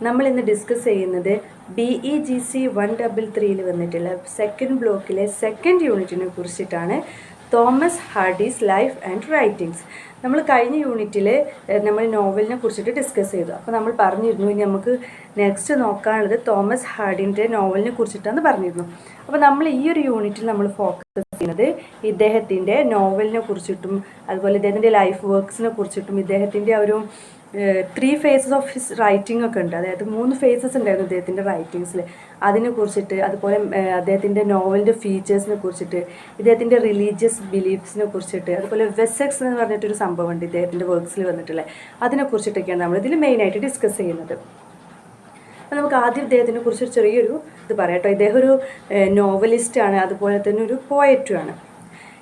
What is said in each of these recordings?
നമ്മൾ ഇന്ന് ഡിസ്കസ് ചെയ്യുന്നത് BEGC 133 വന്നിട്ടുള്ള സെക്കൻഡ് ബ്ലോക്കിലെ സെക്കൻഡ് യൂണിറ്റിനെ കുറിച്ചിട്ടാണ്. Thomas Hardy's life and writings. നമ്മൾ കഴിഞ്ഞ യൂണിറ്റിൽ നമ്മൾ നോവലിനെ കുറിച്ചിട്ട് ഡിസ്കസ് ചെയ്തു. അപ്പോൾ നമ്മൾ പറഞ്ഞിരുന്നു ഇനി നമുക്ക് നെക്സ്റ്റ് നോക്കാനുള്ളത് തോമസ് ഹാർഡിൻ്റെ നോവലിനെ കുറിച്ചിട്ടാണ് പറഞ്ഞിരുന്നു. അപ്പോൾ നമ്മൾ ഈ ഒരു യൂണിറ്റിൽ നമ്മൾ ഫോക്കസ് ചെയ്യുന്നത് ഇദ്ദേഹത്തിൻ്റെ നോവലിനെ കുറിച്ചിട്ടും അതുപോലെ ഇദ്ദേഹത്തിൻ്റെ ലൈഫ് വർക്ക്സിനെ കുറിച്ചിട്ടും ഇദ്ദേഹത്തിൻ്റെ ആ ഒരു 3 phases ഓഫ് ഹിസ് റൈറ്റിംഗ് ഒക്കെ ഉണ്ട്. അതായത് 3 phases ഉണ്ടായിരുന്നു ഇദ്ദേഹത്തിൻ്റെ റൈറ്റിങ്സിൽ. അതിനെ കുറിച്ചിട്ട് അതുപോലെ അദ്ദേഹത്തിൻ്റെ നോവലിൻ്റെ ഫീച്ചേഴ്സിനെ കുറിച്ചിട്ട് ഇദ്ദേഹത്തിൻ്റെ റിലീജിയസ് ബിലീഫ്സിനെ കുറിച്ചിട്ട് അതുപോലെ വെസെക്സ് എന്ന് പറഞ്ഞിട്ടൊരു സംഭവമുണ്ട് ഇദ്ദേഹത്തിൻ്റെ വർക്ക്സിൽ വന്നിട്ടുള്ളത്. അതിനെക്കുറിച്ചിട്ടൊക്കെയാണ് നമ്മളിതിൽ മെയിനായിട്ട് ഡിസ്കസ് ചെയ്യുന്നത്. അപ്പോൾ നമുക്ക് ആദ്യം ഇദ്ദേഹത്തിനെ കുറിച്ചൊരു ചെറിയൊരു ഇത് പറയാം കേട്ടോ. ഇദ്ദേഹം ഒരു നോവലിസ്റ്റാണ്, അതുപോലെ തന്നെ ഒരു പോയറ്റുമാണ്.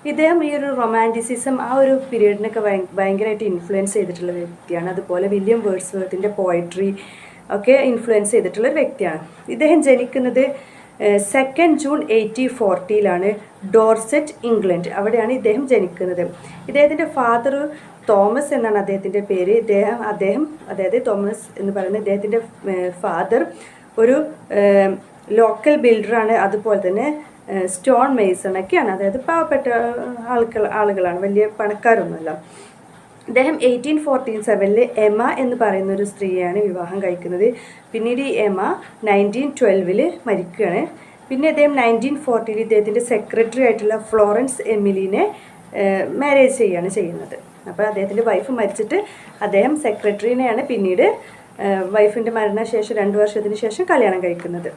ഇദ്ദേഹം ഈ ഒരു റൊമാൻറ്റിസിസം ആ ഒരു പീരീഡിനൊക്കെ ഭയങ്കരമായിട്ട് ഇൻഫ്ലുവൻസ് ചെയ്തിട്ടുള്ള വ്യക്തിയാണ്. അതുപോലെ വില്യം വേർഡ്സ്വർത്തിൻ്റെ പോയട്രി ഒക്കെ ഇൻഫ്ലുവൻസ് ചെയ്തിട്ടുള്ളൊരു വ്യക്തിയാണ്. ഇദ്ദേഹം ജനിക്കുന്നത് 2 ജൂൺ 1840 ഡോർസെറ്റ്, ഇംഗ്ലണ്ട്. അവിടെയാണ് ഇദ്ദേഹം ജനിക്കുന്നത്. ഇദ്ദേഹത്തിൻ്റെ ഫാദർ തോമസ് എന്നാണ് അദ്ദേഹത്തിൻ്റെ പേര്. അതായത് തോമസ് എന്ന് പറയുന്ന ഇദ്ദേഹത്തിൻ്റെ ഫാദർ ഒരു ലോക്കൽ ബിൽഡറാണ്, അതുപോലെ തന്നെ സ്റ്റോൺ മേസണൊക്കെയാണ്. അതായത് പാവപ്പെട്ട ആളുകളാണ്, വലിയ പണക്കാരൊന്നുമല്ല. അദ്ദേഹം 1847 എമ എന്ന് പറയുന്ന ഒരു സ്ത്രീയാണ് വിവാഹം കഴിക്കുന്നത്. പിന്നീട് ഈ എമ 1912 മരിക്കുകയാണ്. പിന്നെ അദ്ദേഹം 1940 ഇദ്ദേഹത്തിൻ്റെ സെക്രട്ടറി ആയിട്ടുള്ള ഫ്ലോറൻസ് എമിലിനെ മാരേജ് ചെയ്യുകയാണ് ചെയ്യുന്നത്. അപ്പോൾ അദ്ദേഹത്തിൻ്റെ വൈഫ് മരിച്ചിട്ട് അദ്ദേഹം സെക്രട്ടറിനെയാണ് പിന്നീട് വൈഫിൻ്റെ മരണശേഷം 2 വർഷത്തിന് ശേഷം കല്യാണം കഴിക്കുന്നത്.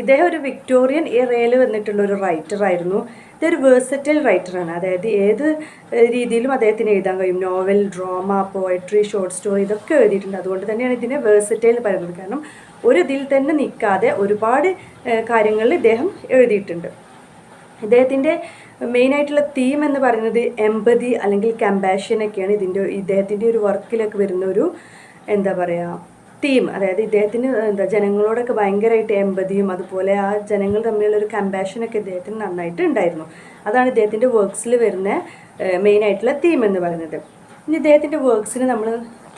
ഇദ്ദേഹം ഒരു വിക്ടോറിയൻ ഇറയിൽ വന്നിട്ടുള്ളൊരു റൈറ്ററായിരുന്നു. ഇതൊരു വേഴ്സറ്റൈൽ റൈറ്ററാണ്. അതായത് ഏത് രീതിയിലും അദ്ദേഹത്തിന് എഴുതാൻ കഴിയും. Novel, drama, poetry, short story ഇതൊക്കെ എഴുതിയിട്ടുണ്ട്. അതുകൊണ്ട് തന്നെയാണ് ഇതിനെ വേഴ്സറ്റൈൽ പറയുന്നത്. കാരണം ഒരു ഇതിൽ തന്നെ നിൽക്കാതെ ഒരുപാട് കാര്യങ്ങളിൽ ഇദ്ദേഹം എഴുതിയിട്ടുണ്ട്. ഇദ്ദേഹത്തിൻ്റെ മെയിനായിട്ടുള്ള തീം എന്ന് പറയുന്നത് എമ്പതി അല്ലെങ്കിൽ കമ്പാഷനൊക്കെയാണ് ഇദ്ദേഹത്തിൻ്റെ ഒരു വർക്കിലൊക്കെ വരുന്ന ഒരു എന്താ പറയുക തീം. അതായത് ഇദ്ദേഹത്തിന് ജനങ്ങളോടൊക്കെ ഭയങ്കരമായിട്ട് എമ്പതിയും അതുപോലെ ആ ജനങ്ങൾ തമ്മിലുള്ളൊരു കമ്പാഷനൊക്കെ ഇദ്ദേഹത്തിന് നന്നായിട്ട് ഉണ്ടായിരുന്നു. അതാണ് ഇദ്ദേഹത്തിൻ്റെ വർക്ക്സിൽ വരുന്ന മെയിനായിട്ടുള്ള തീം എന്ന് പറയുന്നത്. ഇനി ഇദ്ദേഹത്തിൻ്റെ വർക്ക്സിന് നമ്മൾ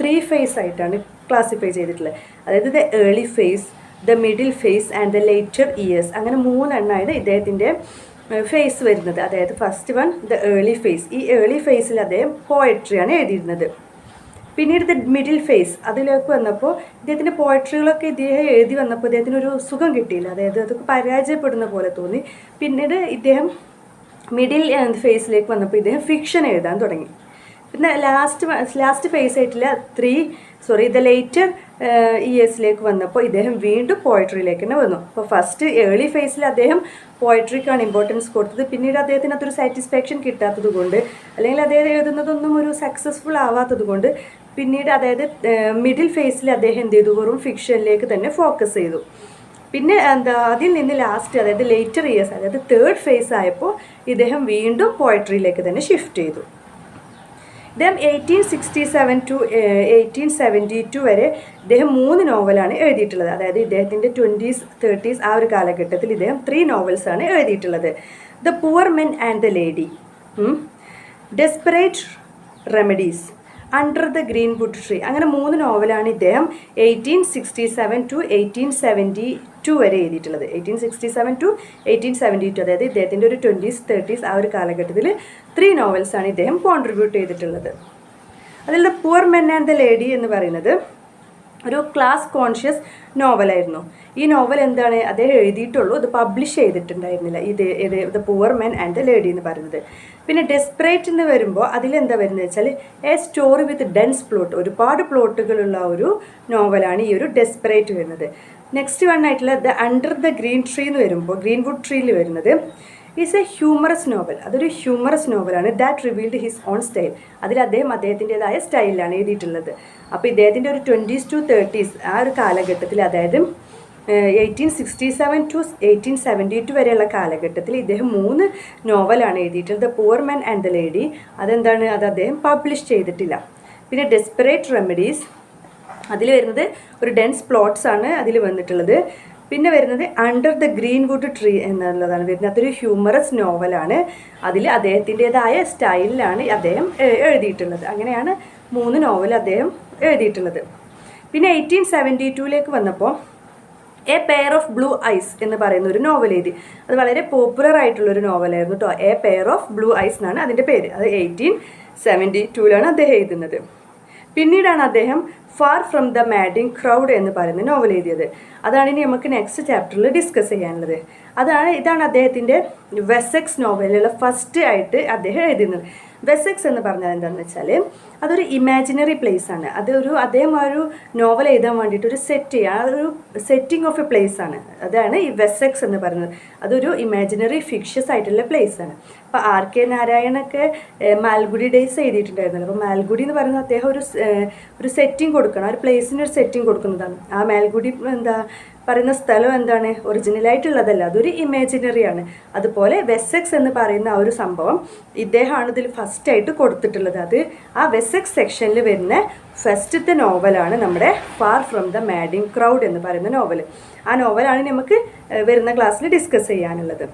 3 phase ആയിട്ടാണ് ക്ലാസിഫൈ ചെയ്തിട്ടുള്ളത്. അതായത് the early phase, the middle phase and the later years. അങ്ങനെ 3 എണ്ണമാണ് ഇദ്ദേഹത്തിൻ്റെ ഫേസ് വരുന്നത്. അതായത് first one the early phase. ഈ ഏർലി ഫേസിൽ അദ്ദേഹം പോയട്രിയാണ് എഴുതിയിരുന്നത്. പിന്നീട് ദ മിഡിൽ ഫേസ് അതിലേക്ക് വന്നപ്പോൾ ഇദ്ദേഹത്തിൻ്റെ പോയട്രികളൊക്കെ ഇദ്ദേഹം എഴുതി വന്നപ്പോൾ ഇദ്ദേഹത്തിനൊരു സുഖം കിട്ടിയില്ല. അതായത് അതൊക്കെ പരാജയപ്പെടുന്ന പോലെ തോന്നി. പിന്നീട് ഇദ്ദേഹം മിഡിൽ ഫേസിലേക്ക് വന്നപ്പോൾ ഇദ്ദേഹം ഫിക്ഷൻ എഴുതാൻ തുടങ്ങി. പിന്നെ ലാസ്റ്റ് ഫേസ് ആയിട്ടുള്ള ദ ലേറ്റർ ഇയേഴ്സിലേക്ക് വന്നപ്പോൾ ഇദ്ദേഹം വീണ്ടും പോയട്രിയിലേക്ക് തന്നെ വന്നു. അപ്പോൾ ഫസ്റ്റ് ഏർലി ഫേസിൽ അദ്ദേഹം പോയട്രിക്കാണ് ഇമ്പോർട്ടൻസ് കൊടുത്തത്. പിന്നീട് അദ്ദേഹത്തിന് അതൊരു സാറ്റിസ്ഫാക്ഷൻ കിട്ടാത്തത് കൊണ്ട്, അല്ലെങ്കിൽ അദ്ദേഹം എഴുതുന്നതൊന്നും ഒരു സക്സസ്ഫുൾ ആവാത്തത് കൊണ്ട് പിന്നീട് അതായത് മിഡിൽ ഫേസിൽ അദ്ദേഹം എന്ത് ചെയ്തു, വെറും ഫിക്ഷനിലേക്ക് തന്നെ ഫോക്കസ് ചെയ്തു. പിന്നെ അതിൽ നിന്ന് ലാസ്റ്റ് അതായത് ലേറ്റർ ഇയേഴ്സ് അതായത് 3rd ഫേസ് ആയപ്പോൾ ഇദ്ദേഹം വീണ്ടും പോയട്രിയിലേക്ക് തന്നെ ഷിഫ്റ്റ് ചെയ്തു. ഇദ്ദേഹം 1867 to 1872 വരെ ഇദ്ദേഹം 3 നോവലാണ് എഴുതിയിട്ടുള്ളത്. അതായത് ഇദ്ദേഹത്തിൻ്റെ 20s 30s ആ ഒരു കാലഘട്ടത്തിൽ ഇദ്ദേഹം 3 നോവൽസാണ് എഴുതിയിട്ടുള്ളത്. The poor men and the lady, desperate remedies, under the Greenwood tree. അങ്ങനെ 3 നോവലാണ് ഇദ്ദേഹം 1867 to 1872 വരെ എഴുതിയിട്ടുള്ളത്. 1867 to 1872 അതായത് ഇദ്ദേഹത്തിൻ്റെ ഒരു 20s 30s ആ ഒരു കാലഘട്ടത്തിൽ 3 നോവൽസാണ് ഇദ്ദേഹം കോൺട്രിബ്യൂട്ട് ചെയ്തിട്ടുള്ളത്. അതിൽ the poor men and the lady എന്ന് പറയുന്നത് ഒരു ക്ലാസ് കോൺഷ്യസ് നോവലായിരുന്നു. ഈ നോവൽ എന്താണ് അദ്ദേഹം എഴുതിയിട്ടുള്ളൂ, ഇത് പബ്ലിഷ് ചെയ്തിട്ടുണ്ടായിരുന്നില്ല. The poor men and the lady എന്ന് പറയുന്നത്. പിന്നെ ഡെസ്പറേറ്റ് എന്ന് വരുമ്പോൾ അതിലെന്താ വരുന്നത് വെച്ചാൽ a story with dense plot, ഒരുപാട് പ്ലോട്ടുകളുള്ള ഒരു നോവലാണ് ഈ ഒരു ഡെസ്പറേറ്റ് വരുന്നത്. നെക്സ്റ്റ് വൺ ആയിട്ടുള്ള the under the green tree എന്ന് വരുമ്പോൾ ഗ്രീൻവുഡ് ട്രീയിൽ വരുന്നത് ഈസ് എ ഹ്യൂമറസ് നോവൽ. അതൊരു ഹ്യൂമറസ് നോവലാണ്. That revealed his own style. അതിൽ അദ്ദേഹത്തിൻ്റെതായ സ്റ്റൈലിലാണ് എഴുതിയിട്ടുള്ളത്. അപ്പോൾ ഇദ്ദേഹത്തിൻ്റെ ഒരു 20s to 30s ആ ഒരു കാലഘട്ടത്തിൽ അതായത് 1867 to 1872 വരെയുള്ള കാലഘട്ടത്തിൽ ഇദ്ദേഹം 3 നോവലാണ് എഴുതിയിട്ടുള്ളത്. The poor men and the lady അതെന്താണ്, അത് അദ്ദേഹം പബ്ലിഷ് ചെയ്തിട്ടില്ല. പിന്നെ ഡെസ്പറേറ്റ് റെമഡീസ് അതിൽ വരുന്നത് ഒരു ഡെൻസ് പ്ലോട്ട്സ് ആണ് അതിൽ വന്നിട്ടുള്ളത്. പിന്നെ വരുന്നത് അണ്ടർ ദ ഗ്രീൻവുഡ് ട്രീ എന്നുള്ളതാണ് വരുന്നത്. അതൊരു ഹ്യൂമറസ് നോവലാണ്. അതിൽ അദ്ദേഹത്തിൻ്റെതായ സ്റ്റൈലിലാണ് അദ്ദേഹം എഴുതിയിട്ടുള്ളത്. അങ്ങനെയാണ് 3 നോവൽ അദ്ദേഹം എഴുതിയിട്ടുള്ളത്. പിന്നെ 1872 വന്നപ്പോൾ a pair of blue eyes എന്ന് പറയുന്ന ഒരു നോവൽ എഴുതി. അത് വളരെ പോപ്പുലർ ആയിട്ടുള്ളൊരു നോവലായിരുന്നു കേട്ടോ. A pair of blue eyes എന്നാണ് അതിൻ്റെ പേര്. അത് 1872 അദ്ദേഹം എഴുതുന്നത്. പിന്നീടാണ് അദ്ദേഹം far from the madding crowd എന്ന് പറയുന്ന നോവൽ എഴുതിയത്. അതാണ് ഇനി നമുക്ക് നെക്സ്റ്റ് ചാപ്റ്ററിൽ ഡിസ്കസ് ചെയ്യാനുള്ളത്. ഇതാണ് അദ്ദേഹത്തിൻ്റെ വെസെക്സ് നോവലിലുള്ള ഫസ്റ്റ് ആയിട്ട് അദ്ദേഹം എഴുതുന്നത്. വെസെക്സ് എന്ന് പറഞ്ഞാൽ എന്താണെന്ന് വെച്ചാൽ അതൊരു ഇമാജിനറി പ്ലേസ് ആണ്. അദ്ദേഹം ആ ഒരു നോവൽ എഴുതാൻ വേണ്ടിയിട്ട് ഒരു സെറ്റിംഗ് ഓഫ് എ പ്ലേസ് ആണ്. അതാണ് ഈ വെസെക്സ് എന്ന് പറയുന്നത്. അതൊരു ഇമാജിനറി ഫിക്ഷസ് ആയിട്ടുള്ള പ്ലേസ് ആണ്. അപ്പോൾ R.K. നാരായണൊക്കെ മാൽഗുഡി ഡേയ്സ് എഴുതിയിട്ടുണ്ടായിരുന്നല്ലോ. അപ്പോൾ മാൽഗുഡി എന്ന് പറയുന്നത് അദ്ദേഹം ഒരു സെറ്റിംഗ് കൊടുക്കണം, ഒരു പ്ലേസിന് ഒരു സെറ്റിംഗ് കൊടുക്കുന്നതാണ്. ആ മാൽഗുഡി പറയുന്ന സ്ഥലം എന്താണ്, ഒറിജിനലായിട്ടുള്ളതല്ല, അതൊരു ഇമാജിനറി ആണ്. അതുപോലെ വെസെക്സ് എന്ന് പറയുന്ന ആ ഒരു സംഭവം ഇദ്ദേഹമാണ് ഇതിൽ ഫസ്റ്റായിട്ട് കൊടുത്തിട്ടുള്ളത്. ആ വെസെക്സ് സെക്ഷനിൽ വരുന്ന ഫസ്റ്റത്തെ നോവലാണ് നമ്മുടെ far from the madding crowd എന്ന് പറയുന്ന നോവൽ. ആ നോവലാണ് നമുക്ക് വരുന്ന ക്ലാസ്സിൽ ഡിസ്കസ് ചെയ്യാനുള്ളത്.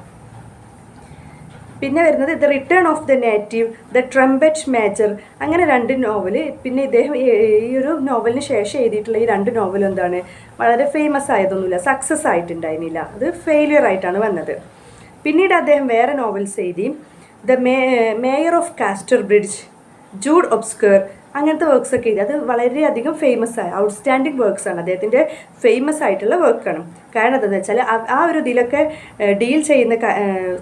പിന്നെ വരുന്നത് the return of the native, the trumpet major, അങ്ങനെ 2 നോവൽ. പിന്നെ ഇദ്ദേഹം ഈ ഒരു നോവലിന് ശേഷം എഴുതിയിട്ടുള്ള ഈ 2 നോവലും എന്താണ്, വളരെ ഫേമസ് ആയതൊന്നുമില്ല, സക്സസ് ആയിട്ടുണ്ടായിരുന്നില്ല, അത് ഫെയിലിയർ ആയിട്ടാണ് വന്നത്. പിന്നീട് അദ്ദേഹം വേറെ നോവൽസ് എഴുതി. The mayor of Casterbridge, Jude obscure, അങ്ങനത്തെ വർക്ക്സ് ഒക്കെ എഴുതി. അത് വളരെയധികം ഫേമസ് ആയ ഔട്ട്സ്റ്റാൻഡിങ് വർക്ക്സ് ആണ്, അദ്ദേഹത്തിൻ്റെ ഫേമസ് ആയിട്ടുള്ള വർക്കാണ്. കാരണം എന്താണെന്ന് വെച്ചാൽ ആ ഒരു ഇതിലൊക്കെ ഡീൽ ചെയ്യുന്ന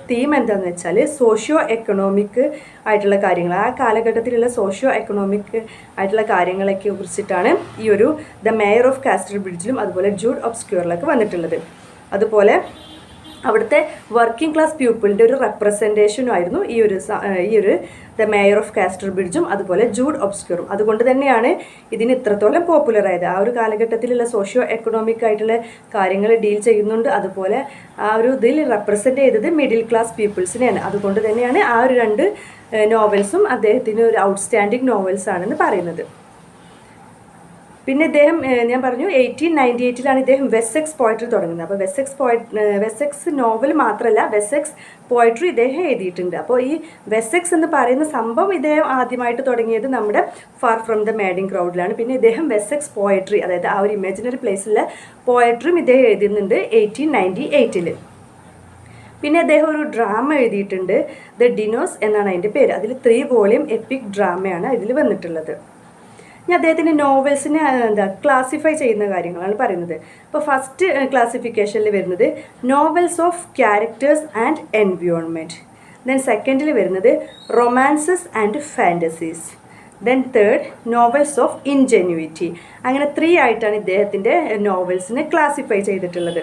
തീം എന്താണെന്ന് വെച്ചാൽ സോഷ്യോ എക്കണോമിക് ആയിട്ടുള്ള കാര്യങ്ങൾ, ആ കാലഘട്ടത്തിലുള്ള സോഷ്യോ എക്കണോമിക് ആയിട്ടുള്ള കാര്യങ്ങളൊക്കെ കുറിച്ചിട്ടാണ് ഈ ഒരു ദ മേയർ ഓഫ് കാസ്റ്റർ ബ്രിഡ്ജിലും അതുപോലെ ജൂഡ് ഒബ്സ്ക്യൂറിലൊക്കെ വന്നിട്ടുള്ളത്. അതുപോലെ അവിടുത്തെ വർക്കിംഗ് ക്ലാസ് പീപ്പിളിൻ്റെ ഒരു റെപ്രസെൻറ്റേഷനും ആയിരുന്നു ഈ ഒരു ദ മേയർ ഓഫ് കാസ്റ്റർ ബ്രിഡ്ജും അതുപോലെ ജൂഡ് ഒബ്സ്ക്യൂറും. അതുകൊണ്ട് തന്നെയാണ് ഇതിന് ഇത്രത്തോളം പോപ്പുലർ ആയത്. ആ ഒരു കാലഘട്ടത്തിലുള്ള സോഷ്യോ എക്കണോമിക് ആയിട്ടുള്ള കാര്യങ്ങൾ ഡീൽ ചെയ്യുന്നുണ്ട്. അതുപോലെ ആ ഒരു ഇതിൽ റെപ്രസെൻ്റ് ചെയ്തത് മിഡിൽ ക്ലാസ് പീപ്പിൾസിനെയാണ്. അതുകൊണ്ട് തന്നെയാണ് ആ ഒരു 2 നോവൽസും അദ്ദേഹത്തിന് ഒരു ഔട്ട്സ്റ്റാൻഡിങ് നോവൽസ് ആണെന്ന് പറയുന്നത്. പിന്നെ ഇദ്ദേഹം ഞാൻ പറഞ്ഞു 1898 ഇദ്ദേഹം വെസെക്സ് പോയട്രി തുടങ്ങുന്നത്. അപ്പോൾ വെസെക്സ് നോവൽ മാത്രമല്ല, വെസെക്സ് പോയട്രി ഇദ്ദേഹം എഴുതിയിട്ടുണ്ട്. അപ്പോൾ ഈ വെസെക്സ് എന്ന് പറയുന്ന സംഭവം ഇദ്ദേഹം ആദ്യമായിട്ട് തുടങ്ങിയത് നമ്മുടെ ഫാർ ഫ്രം ദ മാഡിങ് ക്രൗഡിലാണ്. പിന്നെ ഇദ്ദേഹം വെസെക്സ് പോയട്രി, അതായത് ആ ഒരു ഇമാജിനറി പ്ലേസിലെ പോയട്രിയും ഇദ്ദേഹം എഴുതുന്നുണ്ട് 1898. പിന്നെ അദ്ദേഹം ഒരു ഡ്രാമ എഴുതിയിട്ടുണ്ട്, ദ ഡിനോസ് എന്നാണ് അതിൻ്റെ പേര്. അതിൽ 3 വോളിയം എപ്പിക് ഡ്രാമയാണ് ഇതിൽ വന്നിട്ടുള്ളത്. ഞാൻ അദ്ദേഹത്തിൻ്റെ നോവൽസിനെ ക്ലാസിഫൈ ചെയ്യുന്ന കാര്യങ്ങളാണ് പറയുന്നത്. അപ്പോൾ ഫസ്റ്റ് ക്ലാസിഫിക്കേഷനിൽ വരുന്നത് novels of characters and environment. Then സെക്കൻഡിൽ വരുന്നത് romances and fantasies. Then third novels of ingenuity. അങ്ങനെ 3 ആയിട്ടാണ് ഇദ്ദേഹത്തിൻ്റെ നോവൽസിനെ ക്ലാസിഫൈ ചെയ്തിട്ടുള്ളത്.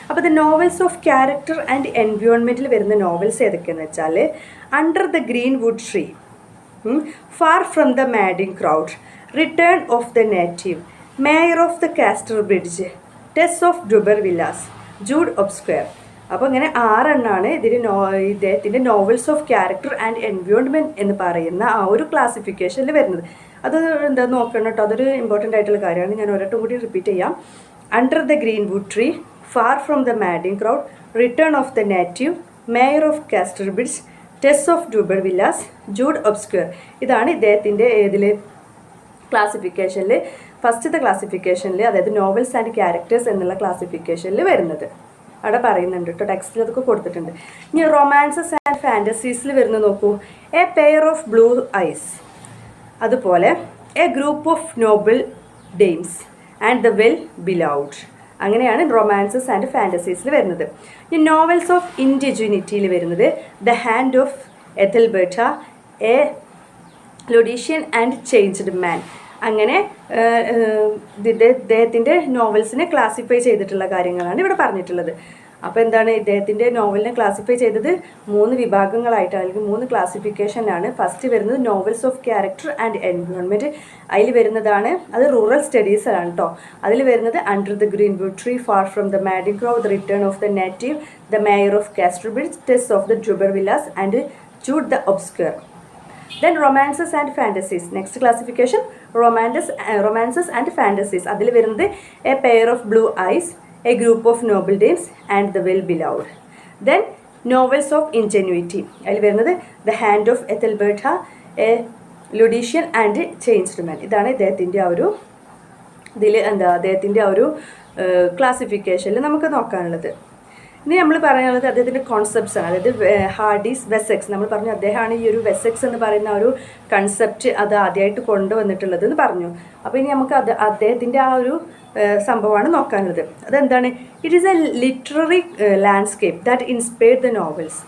അപ്പോൾ the novels of character and എൻവയോൺമെൻറ്റിൽ വരുന്ന നോവൽസ് ഏതൊക്കെയെന്ന് വെച്ചാൽ under the greenwood tree, far from the madding crowd, return of the native, mayor of the Casterbridge, Tess of D'Urbervilles, Jude obscure. അപ്പോൾ ഇങ്ങനെ 6 എണ്ണമാണ് ഇദ്ദേഹത്തിൻ്റെ novels of character and environment എന്ന് പറയുന്ന ആ ഒരു ക്ലാസിഫിക്കേഷനിൽ വരുന്നത്. അത് എന്താ നോക്കണം കേട്ടോ, അതൊരു ഇമ്പോർട്ടൻ്റ് ആയിട്ടുള്ള കാര്യമാണ്. ഞാൻ ഒരൊട്ടും കൂടി റിപ്പീറ്റ് ചെയ്യാം. Under the greenwood tree, far from the madding crowd, return of the native, mayor of Casterbridge, Tess of D'Urbervilles, Jude obscure. ഇതാണ് ഇദ്ദേഹത്തിൻ്റെ ക്ലാസിഫിക്കേഷനിൽ ഫസ്റ്റത്തെ ക്ലാസിഫിക്കേഷനിൽ, അതായത് നോവൽസ് ആൻഡ് ക്യാരക്ടേഴ്സ് എന്നുള്ള ക്ലാസിഫിക്കേഷനിൽ വരുന്നത്. അവിടെ പറയുന്നുണ്ട് കേട്ടോ, ടെക്സ്റ്റിൽ അതൊക്കെ കൊടുത്തിട്ടുണ്ട്. ഇനി റൊമാൻസസ് ആൻഡ് ഫാൻറ്റസീസിൽ വരുന്നത് നോക്കൂ, a pair of blue eyes, അതുപോലെ a group of noble dames and the well beloved. അങ്ങനെയാണ് റൊമാൻസസ് ആൻഡ് ഫാൻറ്റസീസിൽ വരുന്നത്. ഈ നോവൽസ് ഓഫ് ഇൻഡിജിനിറ്റിയിൽ വരുന്നത് the hand of Ethelberta, a Laodicean and changed man. അങ്ങനെ ഇദ്ദേഹത്തിൻ്റെ നോവൽസിനെ ക്ലാസിഫൈ ചെയ്തിട്ടുള്ള കാര്യങ്ങളാണ് ഇവിടെ പറഞ്ഞിട്ടുള്ളത്. അപ്പോൾ എന്താണ്, ഇദ്ദേഹത്തിൻ്റെ നോവലിനെ ക്ലാസിഫൈ ചെയ്തത് 3 വിഭാഗങ്ങളായിട്ട്, അല്ലെങ്കിൽ 3 ക്ലാസിഫിക്കേഷനാണ്. ഫസ്റ്റ് വരുന്നത് novels of character and environment. അതിൽ വരുന്നതാണ്, അത് റൂറൽ സ്റ്റഡീസാണ് കേട്ടോ. അതിൽ വരുന്നത് under the greenwood tree, far from the madding crowd, the return of the native, the mayor of Casterbridge, Tess of the D'Urbervilles and Jude the obscure. Then romances and fantasies. Next classification, romances and fantasies. അതിൽ വരുന്നത് a pair of blue eyes, a group of noble dames and the well beloved. Then novels of ingenuity. അതിൽ വരുന്നത് the hand of Ethelberta, a Ludician and changed man. ഇതാണ് ഇദ്ദേഹത്തിൻ്റെ ആ ഒരു ഇതിൽ അദ്ദേഹത്തിൻ്റെ ആ ഒരു ക്ലാസിഫിക്കേഷനിൽ നമുക്ക് നോക്കാനുള്ളത്. ഇനി നമ്മൾ പറയാനുള്ളത് അദ്ദേഹത്തിൻ്റെ കോൺസെപ്റ്റ്സ് ആണ്. അതായത് ഹാർഡീസ് വെസെക്സ്, നമ്മൾ പറഞ്ഞു അദ്ദേഹമാണ് ഈ ഒരു വെസെക്സ് എന്ന് പറയുന്ന ഒരു കൺസെപ്റ്റ് അത് ആദ്യമായിട്ട് കൊണ്ടുവന്നിട്ടുള്ളത് എന്ന് പറഞ്ഞു. അപ്പോൾ ഇനി നമുക്ക് അദ്ദേഹത്തിൻ്റെ ആ ഒരു സംഭവമാണ് നോക്കാനുള്ളത്. അതെന്താണ്? It is a literary landscape that inspired the novels.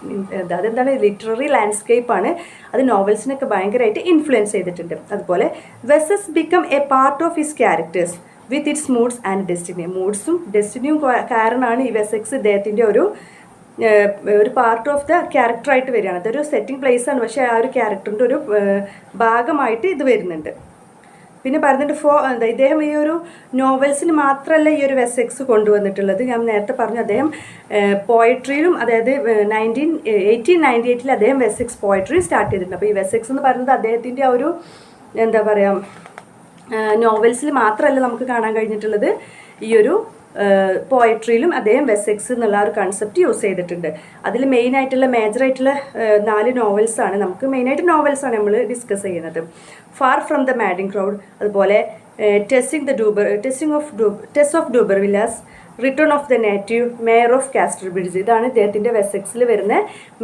അതെന്താണ്? ലിറ്റററി ലാൻഡ്സ്കേപ്പാണ്, അത് നോവൽസിനൊക്കെ ഭയങ്കരമായിട്ട് ഇൻഫ്ലുവൻസ് ചെയ്തിട്ടുണ്ട്. അതുപോലെ വെസസ് become a part of his characters with its moods and destiny. മൂഡ്സും ഡെസ്റ്റിനിയും കാരണമാണ് ഈ വെസെക്സ് ഇദ്ദേഹത്തിൻ്റെ ഒരു പാർട്ട് ഓഫ് ദ ക്യാരക്ടറായിട്ട് വരികയാണ്. അതൊരു സെറ്റിംഗ് പ്ലേസ് ആണ്, പക്ഷേ ആ ഒരു ക്യാരക്ടറിൻ്റെ ഒരു ഭാഗമായിട്ട് ഇത് വരുന്നുണ്ട്. പിന്നെ പറയുന്നുണ്ട് ഇദ്ദേഹം ഈ ഒരു നോവൽസിൽ മാത്രമല്ല ഈ ഒരു വെസെക്സ് കൊണ്ടുവന്നിട്ടുള്ളത്. ഞാൻ നേരത്തെ പറഞ്ഞു അദ്ദേഹം പോയട്രിയിലും, അതായത് 1898 അദ്ദേഹം വെസെക്സ് പോയട്രി സ്റ്റാർട്ട് ചെയ്തിട്ടുണ്ട്. അപ്പോൾ ഈ വെസെക്സ് എന്ന് പറയുന്നത് അദ്ദേഹത്തിൻ്റെ ആ ഒരു എന്താ പറയുക നോവൽസിൽ മാത്രമല്ല നമുക്ക് കാണാൻ കഴിഞ്ഞിട്ടുള്ളത്, ഈ ഒരു പോയട്രിയിലും അദ്ദേഹം വെസെക്സ് എന്നുള്ള ഒരു കൺസെപ്റ്റ് യൂസ് ചെയ്തിട്ടുണ്ട്. അതിൽ മെയിനായിട്ടുള്ള മേജറായിട്ടുള്ള 4 നോവൽസാണ്, നമുക്ക് മെയിനായിട്ട് നോവൽസാണ് നമ്മൾ ഡിസ്കസ് ചെയ്യുന്നത്. Far from the madding crowd, അതുപോലെ Tess of Durbervilles, return of the native, mayor of Casterbridge. ഇതാണ് ഇദ്ദേഹത്തിൻ്റെ വെസെക്സിൽ വരുന്ന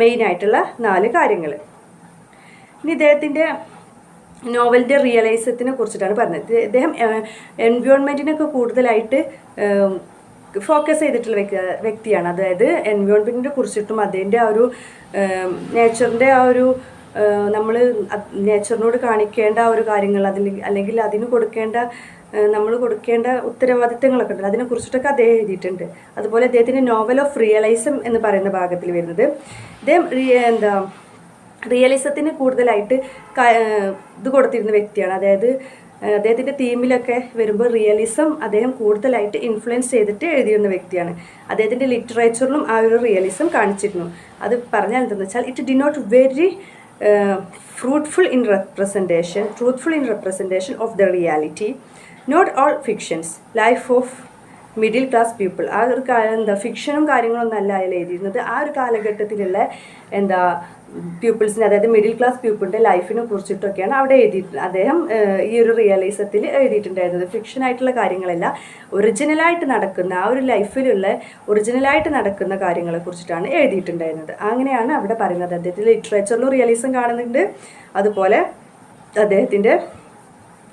മെയിനായിട്ടുള്ള 4 കാര്യങ്ങൾ. ഇനി ഇദ്ദേഹത്തിൻ്റെ നോവലിൻ്റെ റിയലൈസത്തിനെ കുറിച്ചിട്ടാണ് പറഞ്ഞത്. ഇദ്ദേഹം എൻവയോൺമെൻറ്റിനൊക്കെ കൂടുതലായിട്ട് ഫോക്കസ് ചെയ്തിട്ടുള്ള വ്യക്തിയാണ്. അതായത് എൻവയോൺമെൻറ്റിനെ കുറിച്ചിട്ടും അതിൻ്റെ ആ ഒരു നേച്ചറിൻ്റെ ആ ഒരു നമ്മൾ നേച്ചറിനോട് കാണിക്കേണ്ട ആ ഒരു കാര്യങ്ങൾ, അല്ലെങ്കിൽ അതിന് നമ്മൾ കൊടുക്കേണ്ട ഉത്തരവാദിത്തങ്ങളൊക്കെ ഉണ്ടല്ലോ, അതിനെക്കുറിച്ചിട്ടൊക്കെ അദ്ദേഹം എഴുതിയിട്ടുണ്ട്. അതുപോലെ അദ്ദേഹത്തിൻ്റെ നോവൽ ഓഫ് റിയലൈസം എന്ന് പറയുന്ന ഭാഗത്തിൽ വരുന്നത്, ഇദ്ദേഹം റിയലിസത്തിന് കൂടുതലായിട്ട് ഇത് കൊടുത്തിരുന്ന വ്യക്തിയാണ്. അതായത് അദ്ദേഹത്തിൻ്റെ തീമിലൊക്കെ വരുമ്പോൾ റിയലിസം അദ്ദേഹം കൂടുതലായിട്ട് ഇൻഫ്ലുവൻസ് ചെയ്തിട്ട് എഴുതിയിരുന്ന വ്യക്തിയാണ്. അദ്ദേഹത്തിൻ്റെ ലിറ്ററേച്ചറിലും ആ ഒരു റിയലിസം കാണിച്ചിരുന്നു. അത് പറഞ്ഞാൽ എന്താണെന്ന് വെച്ചാൽ it denote very truthful in representation of the reality, not all fictions, life of middle class people. ആ ഒരു ഫിക്ഷനും കാര്യങ്ങളൊന്നും അല്ല അയാൾ എഴുതിയിരുന്നത്. ആ ഒരു കാലഘട്ടത്തിലുള്ള പീപ്പിൾസിനെ, അതായത് മിഡിൽ ക്ലാസ് പീപ്പിളിൻ്റെ ലൈഫിനെ കുറിച്ചിട്ടൊക്കെയാണ് അവിടെ എഴുതിയിട്ടുള്ളത്. അദ്ദേഹം ഈ ഒരു റിയലൈസത്തിൽ എഴുതിയിട്ടുണ്ടായിരുന്നത് ഫിക്ഷനായിട്ടുള്ള കാര്യങ്ങളല്ല, ഒറിജിനലായിട്ട് നടക്കുന്ന ആ ഒരു ലൈഫിലുള്ള ഒറിജിനലായിട്ട് നടക്കുന്ന കാര്യങ്ങളെ കുറിച്ചിട്ടാണ് എഴുതിയിട്ടുണ്ടായിരുന്നത്. അങ്ങനെയാണ് അവിടെ പറയുന്നത്. അദ്ദേഹത്തിൻ്റെ ലിറ്ററേച്ചറിലും റിയലിസം കാണുന്നുണ്ട്, അതുപോലെ അദ്ദേഹത്തിൻ്റെ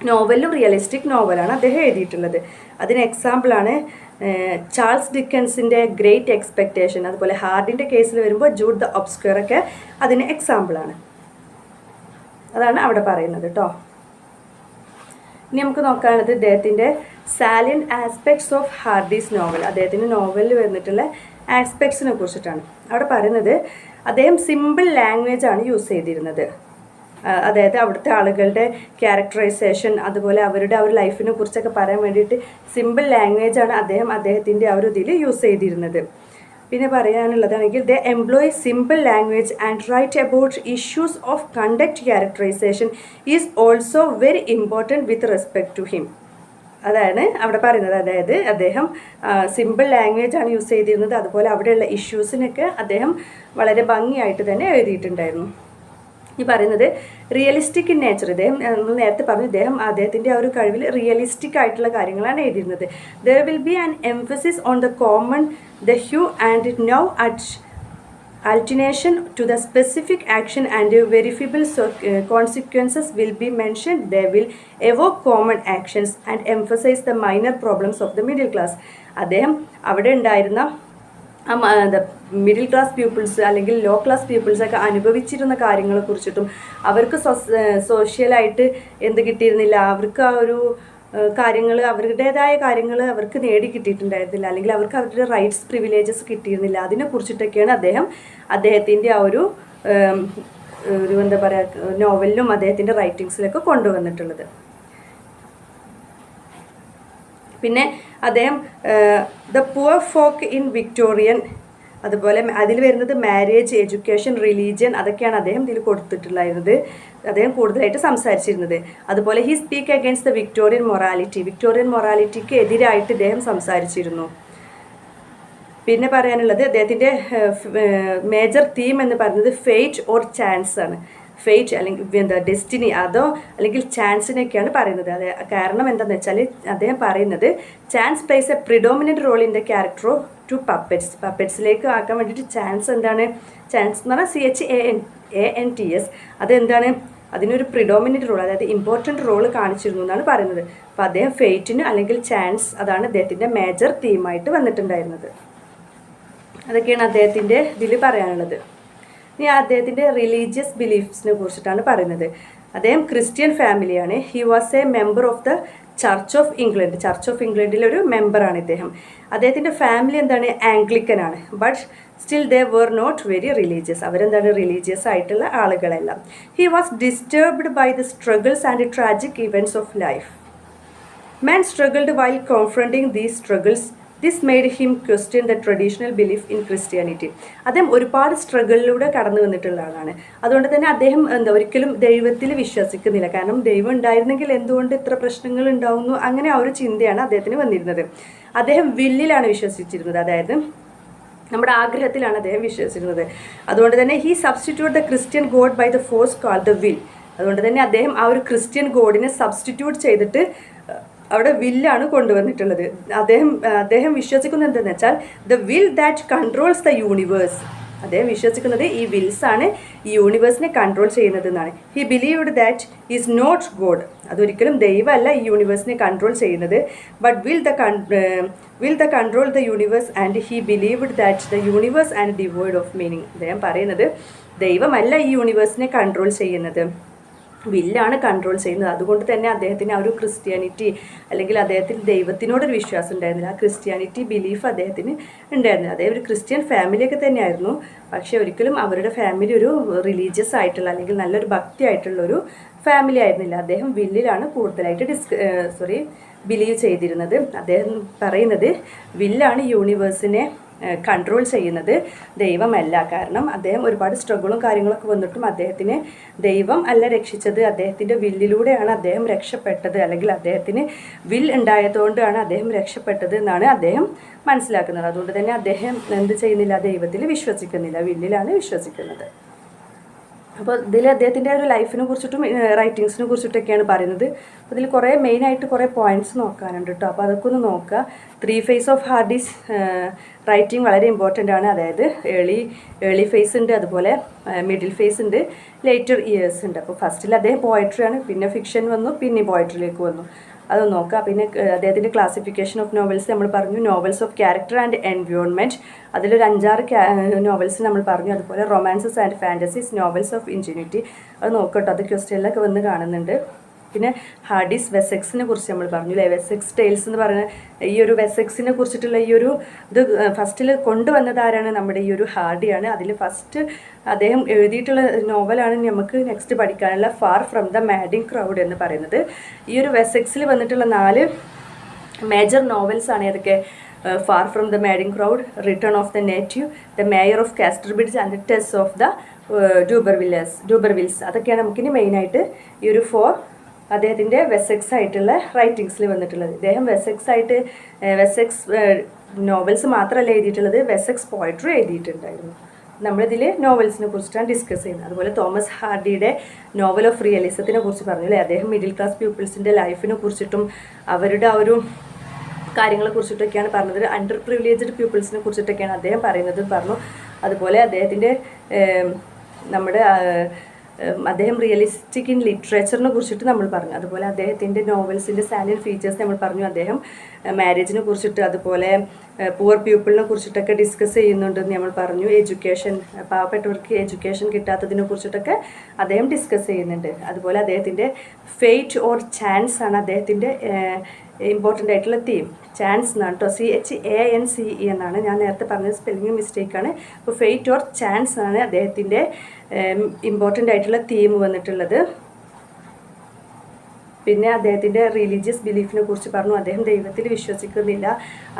നോവലിലും റിയലിസ്റ്റിക് നോവലാണ് അദ്ദേഹം എഴുതിയിട്ടുള്ളത്. അതിന് എക്സാമ്പിളാണ് ചാൾസ് ഡിക്കൻസിൻ്റെ ഗ്രേറ്റ് എക്സ്പെക്റ്റേഷൻ. അതുപോലെ ഹാർഡിൻ്റെ കേസിൽ വരുമ്പോൾ ജൂഡ് ദ ഒബ്സ്ക്യൂർ ഒക്കെ അതിന് എക്സാമ്പിളാണ്. അതാണ് അവിടെ പറയുന്നത് കേട്ടോ. ഇനി നമുക്ക് നോക്കാനുള്ളത് ഇദ്ദേഹത്തിൻ്റെ സാലിയൻറ്റ് ആസ്പെക്ട്സ് ഓഫ് ഹാർഡീസ് നോവൽ. അദ്ദേഹത്തിൻ്റെ നോവലിൽ വന്നിട്ടുള്ള ആസ്പെക്ട്സിനെ കുറിച്ചിട്ടാണ് അവിടെ പറയുന്നത്. അദ്ദേഹം സിമ്പിൾ ലാംഗ്വേജ് ആണ് യൂസ് ചെയ്തിരുന്നത്. അതായത് അവിടുത്തെ ആളുകളുടെ ക്യാരക്ടറൈസേഷൻ, അതുപോലെ അവരുടെ ആ ഒരു ലൈഫിനെ കുറിച്ചൊക്കെ പറയാൻ വേണ്ടിയിട്ട് സിമ്പിൾ ലാംഗ്വേജാണ് അദ്ദേഹത്തിൻ്റെ ആ ഒരു ഇതിൽ യൂസ് ചെയ്തിരുന്നത്. പിന്നെ പറയാനുള്ളതാണെങ്കിൽ the employ simple language and write about issues of conduct characterisation is also very important with respect to him. അതാണ് അവിടെ പറയുന്നത്. അതായത് അദ്ദേഹം സിമ്പിൾ ലാംഗ്വേജ് ആണ് യൂസ് ചെയ്തിരുന്നത്. അതുപോലെ അവിടെയുള്ള ഇഷ്യൂസിനൊക്കെ അദ്ദേഹം വളരെ ഭംഗിയായിട്ട് തന്നെ എഴുതിയിട്ടുണ്ടായിരുന്നു. ഈ പറയുന്നത് റിയലിസ്റ്റിക് ഇൻ നേച്ചർ. നമ്മൾ നേരത്തെ പറഞ്ഞു, അദ്ദേഹത്തിൻ്റെ ആ ഒരു കഴിവിൽ റിയലിസ്റ്റിക് ആയിട്ടുള്ള കാര്യങ്ങളാണ് എഴുതിയിരുന്നത്. There will be an emphasis on the common, the hue and now at alternation to the specific action and verifiable consequences will be mentioned. They will evoke common actions and emphasize the minor problems of the middle class. അദ്ദേഹം അവിടെ ഉണ്ടായിരുന്ന middle class people's അല്ലെങ്കിൽ low class പീപ്പിൾസൊക്കെ അനുഭവിച്ചിരുന്ന കാര്യങ്ങളെ കുറിച്ചിട്ടും അവർക്ക് സോഷ്യലായിട്ട് എന്ത് കിട്ടിയിരുന്നില്ല, അവർക്ക് ആ ഒരു കാര്യങ്ങൾ, അവരുടേതായ കാര്യങ്ങൾ അവർക്ക് നേടി കിട്ടിയിട്ടുണ്ടായിരുന്നില്ല, അല്ലെങ്കിൽ അവർക്ക് അവരുടെ റൈറ്റ്സ് പ്രിവിലേജസ് കിട്ടിയിരുന്നില്ല, അതിനെക്കുറിച്ചിട്ടൊക്കെയാണ് അദ്ദേഹത്തിൻ്റെ ആ ഒരു എന്താ പറയുക നോവലിലും അദ്ദേഹത്തിൻ്റെ റൈറ്റിങ്സിലൊക്കെ കൊണ്ടുവന്നിട്ടുള്ളത്. പിന്നെ അദ്ദേഹം the poor folk in Victorian, അതുപോലെ അതിൽ വരുന്നത് മാരേജ്, എഡ്യൂക്കേഷൻ, റിലീജിയൻ, അതൊക്കെയാണ് അദ്ദേഹം ഇതിൽ കൊടുത്തിട്ടുണ്ടായിരുന്നത്, അദ്ദേഹം കൂടുതലായിട്ട് സംസാരിച്ചിരുന്നത്. അതുപോലെ he speak against the Victorian മൊറാലിറ്റിക്ക് എതിരായിട്ട് ഇദ്ദേഹം സംസാരിച്ചിരുന്നു. പിന്നെ പറയാനുള്ളത് അദ്ദേഹത്തിൻ്റെ മേജർ തീം എന്ന് പറയുന്നത് ഫെയ്റ്റ് ഓർ ചാൻസ് ആണ്. ഫെയ്റ്റ് അല്ലെങ്കിൽ എന്താ ഡെസ്റ്റിനി അതോ അല്ലെങ്കിൽ ചാൻസിനെയൊക്കെയാണ് പറയുന്നത്. അത് കാരണം എന്താണെന്ന് വെച്ചാൽ അദ്ദേഹം പറയുന്നത് chance plays a predominant role in the character to പപ്പറ്റ്സിലേക്ക് ആക്കാൻ വേണ്ടിയിട്ട് ചാൻസ് എന്താണ്, ചാൻസ് എന്ന് പറഞ്ഞാൽ CHANTS അതെന്താണ്, അതിനൊരു പ്രിഡോമിനൻറ്റ് റോൾ, അതായത് ഇമ്പോർട്ടൻറ്റ് റോൾ കാണിച്ചിരുന്നു എന്നാണ് പറയുന്നത്. അപ്പോൾ അദ്ദേഹം ഫെയ്റ്റിന് അല്ലെങ്കിൽ ചാൻസ് അതാണ് അദ്ദേഹത്തിൻ്റെ മേജർ തീമായിട്ട് വന്നിട്ടുണ്ടായിരുന്നത്. അതൊക്കെയാണ് അദ്ദേഹത്തിൻ്റെ ഇതിൽ പറയാനുള്ളത്. ഇനി അദ്ദേഹത്തിൻ്റെ റിലീജിയസ് ബിലീഫ്സിനെ കുറിച്ചിട്ടാണ് പറയുന്നത്. അദ്ദേഹം ക്രിസ്ത്യൻ ഫാമിലിയാണ്. He was a member of the church of England. Church of ഇംഗ്ലണ്ടിലെ ഒരു മെമ്പറാണ് ഇദ്ദേഹം. അദ്ദേഹത്തിൻ്റെ ഫാമിലി എന്താണ്, ആംഗ്ലിക്കൻ ആണ്. But still they were not very religious. അവരെന്താണ്, റിലീജിയസ് ആയിട്ടുള്ള ആളുകളെല്ലാം. He was disturbed by the struggles and tragic events of life. Man struggled while confronting these struggles. This made him question the traditional belief in Christianity. അദ്ദേഹം ഒരുപാട് സ്ട്രഗിളിലൂടെ കടന്നു വന്നിട്ടുള്ള ആളാണ്. അതുകൊണ്ട് തന്നെ അദ്ദേഹം ഒരിക്കലും ദൈവത്തിൽ വിശ്വസിക്കുന്നില്ല. കാരണം ദൈവം ഉണ്ടായിരുന്നെങ്കിൽ എന്തുകൊണ്ട് ഇത്ര പ്രശ്നങ്ങൾ ഉണ്ടാവുന്നു, അങ്ങനെ ആ ഒരു ചിന്തയാണ് അദ്ദേഹത്തിന് വന്നിരുന്നത്. അദ്ദേഹം വില്ലിലാണ് വിശ്വസിച്ചിരുന്നത്, അതായത് നമ്മുടെ ആഗ്രഹത്തിലാണ് അദ്ദേഹം വിശ്വസിച്ചിരുന്നത്. അതുകൊണ്ട് തന്നെ he substitute the Christian God by the force called the will. അതുകൊണ്ട് തന്നെ അദ്ദേഹം ആ ഒരു ക്രിസ്ത്യൻ ഗോഡിനെ സബ്സ്റ്റിറ്റ്യൂട്ട് ചെയ്തിട്ട് അവിടെ വില്ലാണ് കൊണ്ടുവന്നിട്ടുള്ളത്. അദ്ദേഹം വിശ്വസിക്കുന്നത് എന്തെന്ന് വെച്ചാൽ the will that controls the universe. അദ്ദേഹം വിശ്വസിക്കുന്നത് ഈ വിൽസാണ് ഈ യൂണിവേഴ്സിനെ കൺട്രോൾ ചെയ്യുന്നത് എന്നാണ്. He believed that is not God. അതൊരിക്കലും ദൈവമല്ല ഈ യൂണിവേഴ്സിനെ കൺട്രോൾ ചെയ്യുന്നത്. But will the control the universe and he believed that the universe and devoid of meaning. അദ്ദേഹം പറയുന്നത് ദൈവമല്ല ഈ യൂണിവേഴ്സിനെ കൺട്രോൾ ചെയ്യുന്നത്, വില്ലാണ് കൺട്രോൾ ചെയ്യുന്നത്. അതുകൊണ്ട് തന്നെ അദ്ദേഹത്തിന് ആ ഒരു ക്രിസ്ത്യാനിറ്റി അല്ലെങ്കിൽ അദ്ദേഹത്തിന് ദൈവത്തിനോടൊരു വിശ്വാസം ഉണ്ടായിരുന്നില്ല. ആ ക്രിസ്ത്യാനിറ്റി ബിലീഫ് അദ്ദേഹത്തിന് ഉണ്ടായിരുന്നില്ല. അദ്ദേഹം ഒരു ക്രിസ്ത്യൻ ഫാമിലിയൊക്കെ തന്നെയായിരുന്നു. പക്ഷേ ഒരിക്കലും അവരുടെ ഫാമിലി ഒരു റിലീജിയസ് ആയിട്ടുള്ള അല്ലെങ്കിൽ നല്ലൊരു ഭക്തി ആയിട്ടുള്ള ഒരു ഫാമിലി ആയിരുന്നില്ല. അദ്ദേഹം വില്ലിലാണ് കൂടുതലായിട്ട് ബിലീവ് ചെയ്തിരുന്നത്. അദ്ദേഹം പറയുന്നത് വില്ലാണ് യൂണിവേഴ്സിനെ കൺട്രോൾ ചെയ്യുന്നത്, ദൈവമല്ല. കാരണം അദ്ദേഹം ഒരുപാട് സ്ട്രഗിളും കാര്യങ്ങളൊക്കെ വന്നിട്ടും അദ്ദേഹത്തിന് ദൈവം അല്ല രക്ഷിച്ചത്, അദ്ദേഹത്തിൻ്റെ വില്ലിലൂടെയാണ് അദ്ദേഹം രക്ഷപ്പെട്ടത്, അല്ലെങ്കിൽ അദ്ദേഹത്തിന് വിൽ ഉണ്ടായതുകൊണ്ടാണ് അദ്ദേഹം രക്ഷപ്പെട്ടത് എന്നാണ് അദ്ദേഹം മനസ്സിലാക്കുന്നത്. അതുകൊണ്ട് തന്നെ അദ്ദേഹം എന്ത് ചെയ്യുന്നില്ല, ദൈവത്തിൽ വിശ്വസിക്കുന്നില്ല, വില്ലിലാണ് വിശ്വസിക്കുന്നത്. അപ്പോൾ ഇതിൽ അദ്ദേഹത്തിൻ്റെ ഒരു ലൈഫിനെ കുറിച്ചിട്ടും റൈറ്റിങ്സിനെ കുറിച്ചിട്ടൊക്കെയാണ് പറയുന്നത്. അപ്പോൾ ഇതിൽ കുറേ മെയിനായിട്ട് കുറേ പോയിൻറ്റ്സ് നോക്കാനുണ്ട് കേട്ടോ. അപ്പോൾ അതൊക്കെ ഒന്ന് നോക്കുക. 3 phase ഓഫ് ഹാർഡീസ് റൈറ്റിംഗ് വളരെ ഇമ്പോർട്ടൻ്റ് ആണ്. അതായത് ഏർലി ഫേസ് ഉണ്ട്, അതുപോലെ മിഡിൽ ഫേസ് ഉണ്ട്, ലേറ്റർ ഇയേഴ്സ് ഉണ്ട്. അപ്പോൾ ഫസ്റ്റിൽ അദ്ദേഹം പോയട്രിയാണ്, പിന്നെ ഫിക്ഷൻ വന്നു, പിന്നെ പോയട്രിയിലേക്ക് വന്നു. അത് നോക്കുക. പിന്നെ അദ്ദേഹത്തിൻ്റെ ക്ലാസിഫിക്കേഷൻ ഓഫ് നോവൽസ് നമ്മൾ പറഞ്ഞു. Novels of character and environment, അതിലൊരു 5-6 നോവൽസ് നമ്മൾ പറഞ്ഞു. അതുപോലെ romances and fantasies, novels of ingenuity, അത് നോക്കട്ടോ. അത് ക്വസ്റ്റ്യനിലൊക്കെ വന്ന് കാണുന്നുണ്ട്. പിന്നെ ഹാർഡീസ് വെസെക്സിനെ കുറിച്ച് നമ്മൾ പറഞ്ഞു അല്ലേ. വെസെക്സ് ടെയിൽസ് എന്ന് പറയുന്ന ഈ ഒരു വെസെക്സിനെ കുറിച്ചിട്ടുള്ള ഈ ഒരു ഇത് ഫസ്റ്റിൽ കൊണ്ടുവന്നത് ആരാണ്, നമ്മുടെ ഈ ഒരു ഹാർഡിയാണ്. അതിൽ ഫസ്റ്റ് അദ്ദേഹം എഴുതിയിട്ടുള്ള നോവലാണ് നമുക്ക് നെക്സ്റ്റ് പഠിക്കാനുള്ള far from the madding crowd എന്ന് പറയുന്നത്. ഈ ഒരു വെസെക്സിൽ വന്നിട്ടുള്ള 4 മേജർ നോവൽസ് ആണ് ഏതൊക്കെ, far from the madding crowd, return of the native, the mayor of Casterbridge and Tess of the Durbervilles. അതൊക്കെയാണ് നമുക്കിനി മെയിനായിട്ട് ഈ ഒരു 4 അദ്ദേഹത്തിൻ്റെ വെസെക്സ് ആയിട്ടുള്ള റൈറ്റിങ്സിൽ വന്നിട്ടുള്ളത്. അദ്ദേഹം വെസെക്സ് നോവൽസ് മാത്രമല്ല എഴുതിയിട്ടുള്ളത്, വെസെക്സ് പോയട്രി എഴുതിയിട്ടുണ്ടായിരുന്നു. നമ്മളിതിൽ നോവൽസിനെ കുറിച്ചിട്ടാണ് ഡിസ്കസ് ചെയ്യുന്നത്. അതുപോലെ തോമസ് ഹാർഡിയുടെ നോവൽ ഓഫ് റിയലിസത്തിനെ കുറിച്ച് പറഞ്ഞു അല്ലേ. അദ്ദേഹം മിഡിൽ ക്ലാസ് പീപ്പിൾസിൻ്റെ ലൈഫിനെ കുറിച്ചിട്ടും അവരുടെ ആ ഒരു കാര്യങ്ങളെ കുറിച്ചിട്ടൊക്കെയാണ് പറഞ്ഞത്. അണ്ടർ പ്രിവിലേജ്ഡ് പീപ്പിൾസിനെ കുറിച്ചിട്ടൊക്കെയാണ് അദ്ദേഹം പറയുന്നത് പറഞ്ഞു. അതുപോലെ അദ്ദേഹത്തിൻ്റെ അദ്ദേഹം റിയലിസ്റ്റിക് ഇൻ ലിറ്ററേച്ചറിനെ കുറിച്ചിട്ട് നമ്മൾ പറഞ്ഞു. അതുപോലെ അദ്ദേഹത്തിൻ്റെ നോവൽസിൻ്റെ സാലിയൻ ഫീച്ചേഴ്സ് നമ്മൾ പറഞ്ഞു. അദ്ദേഹം മാരേജിനെ കുറിച്ചിട്ട് അതുപോലെ പുവർ പീപ്പിളിനെ കുറിച്ചിട്ടൊക്കെ ഡിസ്കസ് ചെയ്യുന്നുണ്ടെന്ന് നമ്മൾ പറഞ്ഞു. എഡ്യൂക്കേഷൻ, പാവപ്പെട്ടവർക്ക് എഡ്യൂക്കേഷൻ കിട്ടാത്തതിനെ കുറിച്ചിട്ടൊക്കെ അദ്ദേഹം ഡിസ്കസ് ചെയ്യുന്നുണ്ട്. അതുപോലെ അദ്ദേഹത്തിൻ്റെ ഫെയ്റ്റ് ഓർ ചാൻസ് ആണ് അദ്ദേഹത്തിൻ്റെ ഇമ്പോർട്ടൻ്റ് ആയിട്ടുള്ള തീം. ചാൻസ് എന്നാണ് കേട്ടോ, CHANCE എന്നാണ്. ഞാൻ നേരത്തെ പറഞ്ഞത് സ്പെല്ലിംഗ് മിസ്റ്റേക്കാണ്. അപ്പോൾ ഫെയ്റ്റ് ഓർ ചാൻസ് ആണ് അദ്ദേഹത്തിൻ്റെ ഇമ്പോർട്ടൻ്റ് ആയിട്ടുള്ള തീം വന്നിട്ടുള്ളത്. പിന്നെ അദ്ദേഹത്തിൻ്റെ റിലീജിയസ് ബിലീഫിനെ കുറിച്ച് പറഞ്ഞു. അദ്ദേഹം ദൈവത്തിൽ വിശ്വസിക്കുന്നില്ല.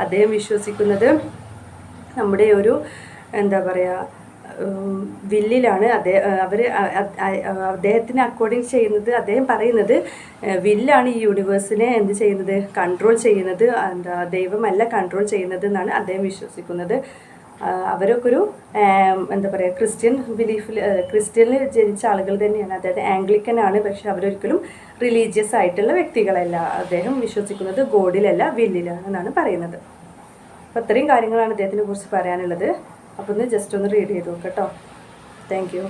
അദ്ദേഹം വിശ്വസിക്കുന്നത് നമ്മുടെ ഒരു എന്താ പറയുക വില്ലിലാണ്. അദ്ദേഹത്തിന് അക്കോർഡിങ് ചെയ്യുന്നത്, അദ്ദേഹം പറയുന്നത് വില്ലാണ് ഈ യൂണിവേഴ്സിനെ എന്ത് ചെയ്യുന്നത്, കൺട്രോൾ ചെയ്യുന്നത്, ദൈവമല്ല കൺട്രോൾ ചെയ്യുന്നത് എന്നാണ് അദ്ദേഹം വിശ്വസിക്കുന്നത്. അവരൊക്കെ ഒരു എന്താ പറയുക ക്രിസ്ത്യനിൽ ജനിച്ച ആളുകൾ തന്നെയാണ്. അതായത് ആംഗ്ലിക്കൻ ആണ്, പക്ഷെ അവരൊരിക്കലും റിലീജിയസ് ആയിട്ടുള്ള വ്യക്തികളല്ല. അദ്ദേഹം വിശ്വസിക്കുന്നത് ഗോഡിലല്ല വില്ലിലാണ് എന്നാണ് പറയുന്നത്. അപ്പോൾ അത്രയും കാര്യങ്ങളാണ് അദ്ദേഹത്തിനെ കുറിച്ച് പറയാനുള്ളത്. അപ്പോൾ ഒന്ന് ജസ്റ്റ് ഒന്ന് റീഡ് ചെയ്ത് നോക്കാം കേട്ടോ. Thank you.